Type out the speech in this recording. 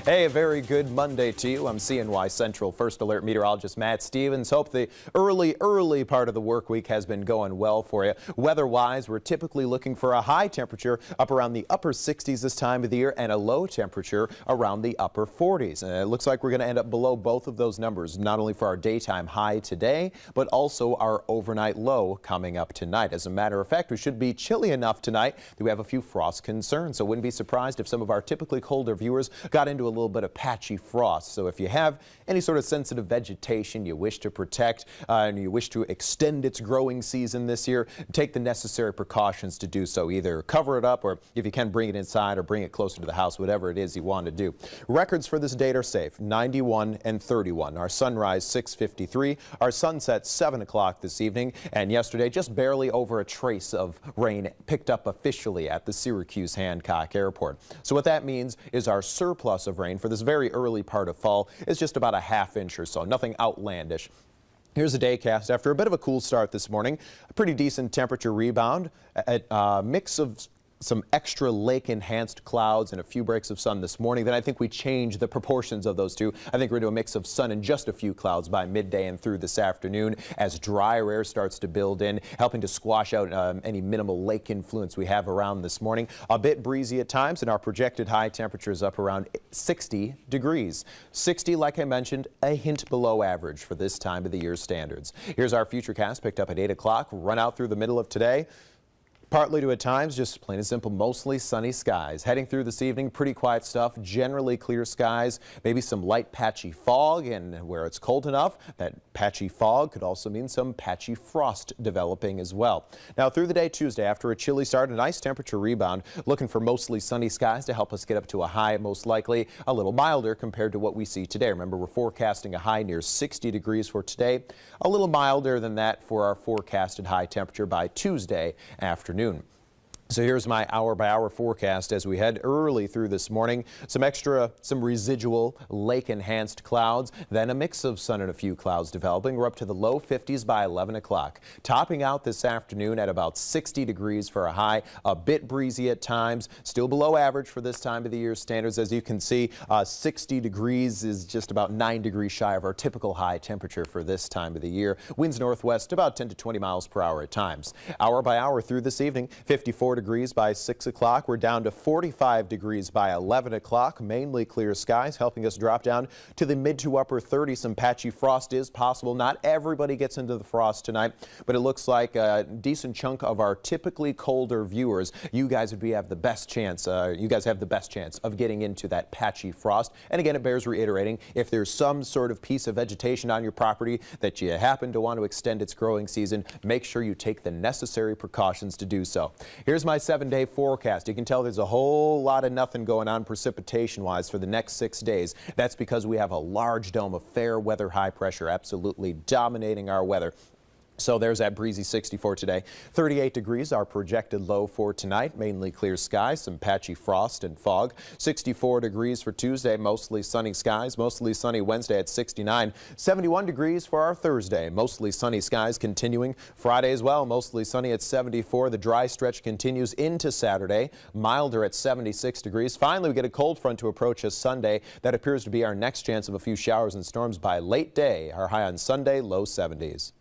Hey, a very good Monday to you. I'm CNY Central First Alert meteorologist Matt Stevens. Hope the early part of the work week has been going well for you. Weather-wise, we're typically looking for a high temperature up around the upper 60s this time of the year and a low temperature around the upper 40s. And it looks like we're going to end up below both of those numbers, not only for our daytime high today, but also our overnight low coming up tonight. As a matter of fact, we should be chilly enough tonight that we have a few frost concerns. So wouldn't be surprised if some of our typically colder viewers got into a little bit of patchy frost. So if you have any sort of sensitive vegetation you wish to protect and you wish to extend its growing season this year, take the necessary precautions to do so. Either cover it up, or if you can, bring it inside or bring it closer to the house, whatever it is you want to do. Records for this date are safe: 91 and 31. Our sunrise 6:53, our sunset 7 o'clock this evening, and yesterday just barely over a trace of rain picked up officially at the Syracuse Hancock Airport. So what that means is our surplus of rain for this very early part of fall is just about a ½ inch or so, nothing outlandish. Here's the daycast. After a bit of a cool start this morning, a pretty decent temperature rebound, a mix of some extra lake-enhanced clouds and a few breaks of sun this morning. Then I think we change the proportions of those two. I think we're going to do a mix of sun and just a few clouds by midday and through this afternoon as drier air starts to build in, helping to squash out any minimal lake influence we have around this morning. A bit breezy at times, and our projected high temperatures up around 60 degrees. 60, like I mentioned, a hint below average for this time of the year standards. Here's our futurecast picked up at 8 o'clock, run out through the middle of today. Partly to at times, just plain and simple, mostly sunny skies. Heading through this evening, pretty quiet stuff, generally clear skies, maybe some light patchy fog, and where it's cold enough, that patchy fog could also mean some patchy frost developing as well. Now through the day Tuesday, after a chilly start, a nice temperature rebound, looking for mostly sunny skies to help us get up to a high, most likely a little milder compared to what we see today. Remember, we're forecasting a high near 60 degrees for today, a little milder than that for our forecasted high temperature by Tuesday afternoon. So here's my hour-by-hour forecast as we head early through this morning. Some residual lake-enhanced clouds, then a mix of sun and a few clouds developing. We're up to the low 50s by 11 o'clock. Topping out this afternoon at about 60 degrees for a high, a bit breezy at times, still below average for this time of the year standards. As you can see, 60 degrees is just about 9 degrees shy of our typical high temperature for this time of the year. Winds northwest about 10 to 20 miles per hour at times. Hour by hour through this evening, 54 degrees by 6 o'clock. We're down to 45 degrees by 11 o'clock. Mainly clear skies, helping us drop down to the mid to upper 30s. Some patchy frost is possible. Not everybody gets into the frost tonight, but it looks like a decent chunk of our typically colder viewers, you guys have the best chance. You guys have the best chance of getting into that patchy frost. And again, it bears reiterating, if there's some sort of piece of vegetation on your property that you happen to want to extend its growing season, make sure you take the necessary precautions to do so. Here's my 7-day forecast. You can tell there's a whole lot of nothing going on precipitation-wise for the next 6 days. That's because we have a large dome of fair weather high pressure absolutely dominating our weather. So there's that breezy 60 for today. 38 degrees, our projected low for tonight. Mainly clear skies, some patchy frost and fog. 64 degrees for Tuesday, mostly sunny skies. Mostly sunny Wednesday at 69. 71 degrees for our Thursday. Mostly sunny skies continuing. Friday as well, mostly sunny at 74. The dry stretch continues into Saturday. Milder at 76 degrees. Finally, we get a cold front to approach us Sunday. That appears to be our next chance of a few showers and storms by late day. Our high on Sunday, low 70s.